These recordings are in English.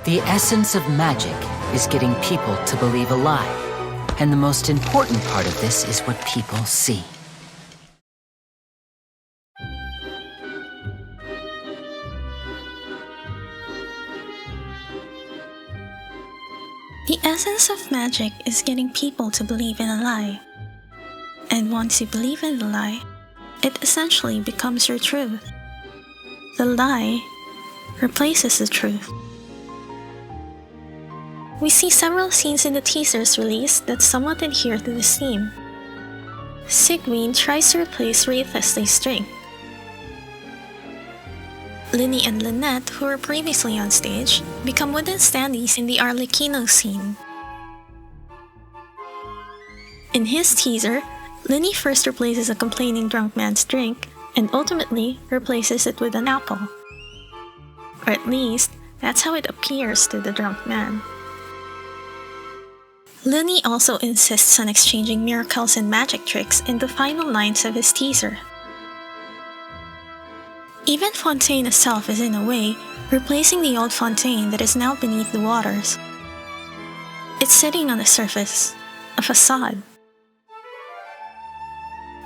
The essence of magic is getting people to believe a lie. And the most important part of this is what people see. The essence of magic is getting people to believe in a lie. And once you believe in the lie, it essentially becomes your truth. The lie replaces the truth. We see several scenes in the teasers released that somewhat adhere to this theme. Sigween tries to replace Ray Thesley's drink. Lyney and Lynette, who were previously on stage, become wooden standees in the Arlecchino scene. In his teaser, Lyney first replaces a complaining drunk man's drink and ultimately replaces it with an apple. Or at least, that's how it appears to the drunk man. Lyney also insists on exchanging miracles and magic tricks in the final lines of his teaser. Even Fontaine itself is in a way replacing the old Fontaine that is now beneath the waters. It's sitting on the surface, a facade.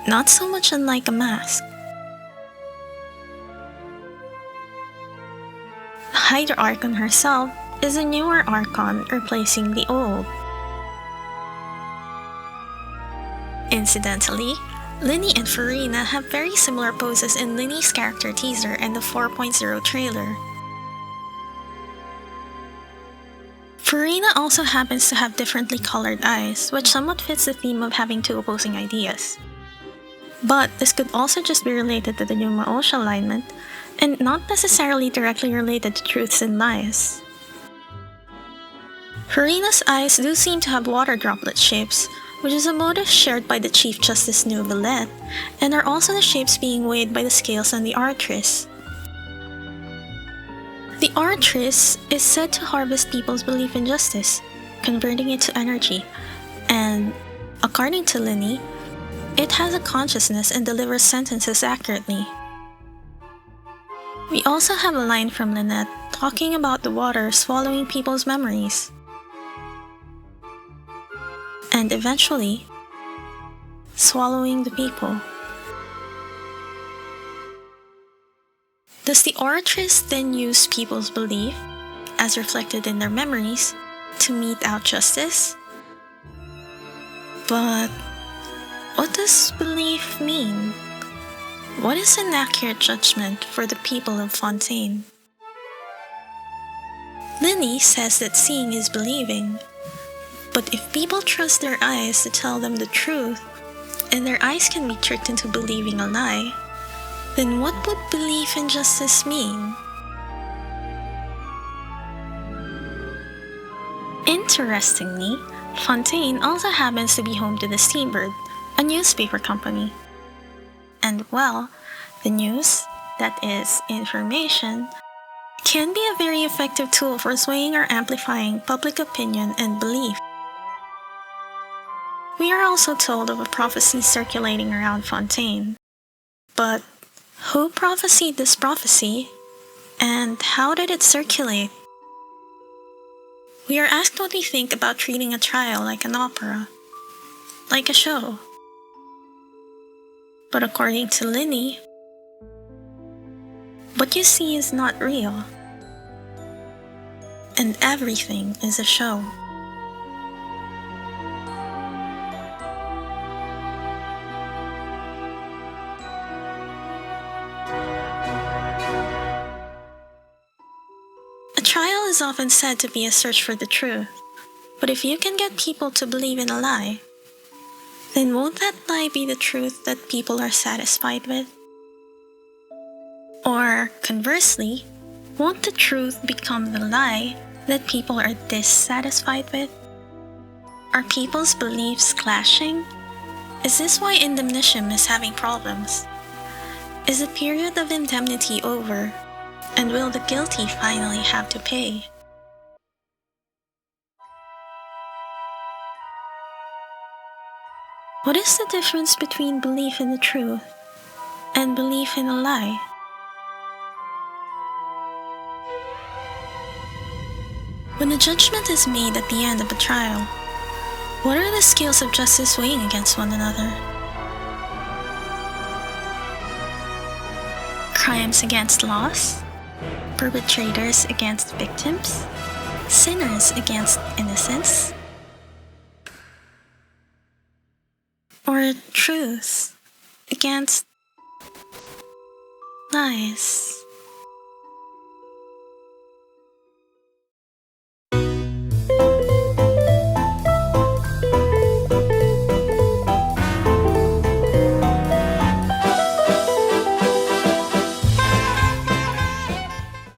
Not so much unlike a mask. Hydra Archon herself is a newer Archon replacing the old. Incidentally, Lyney and Farina have very similar poses in Lyney's character teaser and the 4.0 trailer. Farina also happens to have differently colored eyes, which somewhat fits the theme of having two opposing ideas. But this could also just be related to the new Maosha alignment, and not necessarily directly related to truths and lies. Farina's eyes do seem to have water droplet shapes, which is a motif shared by the Chief Justice Neuvillette, and are also the shapes being weighed by the scales on the Artris. The Artris is said to harvest people's belief in justice, converting it to energy, and, according to Lyney, it has a consciousness and delivers sentences accurately. We also have a line from Lynette talking about the water swallowing people's memories. And eventually, swallowing the people. Does the Oratress then use people's belief, as reflected in their memories, to mete out justice? But what does belief mean? What is an accurate judgment for the people of Fontaine? Lyney says that seeing is believing. But if people trust their eyes to tell them the truth, and their eyes can be tricked into believing a lie, then what would belief in justice mean? Interestingly, Fontaine also happens to be home to the Seabird, a newspaper company. And well, the news, that is, information, can be a very effective tool for swaying or amplifying public opinion and belief. We are also told of a prophecy circulating around Fontaine. But who prophesied this prophecy, and how did it circulate? We are asked what we think about treating a trial like an opera, like a show. But according to Lyney, what you see is not real, and everything is a show. A trial is often said to be a search for the truth, but if you can get people to believe in a lie, then won't that lie be the truth that people are satisfied with? Or, conversely, won't the truth become the lie that people are dissatisfied with? Are people's beliefs clashing? Is this why indemnitium is having problems? Is the period of indemnity over, and will the guilty finally have to pay? What is the difference between belief in the truth and belief in a lie? When a judgment is made at the end of a trial, what are the scales of justice weighing against one another? Crimes against laws? Perpetrators against victims? Sinners against innocence? Or truth against lies?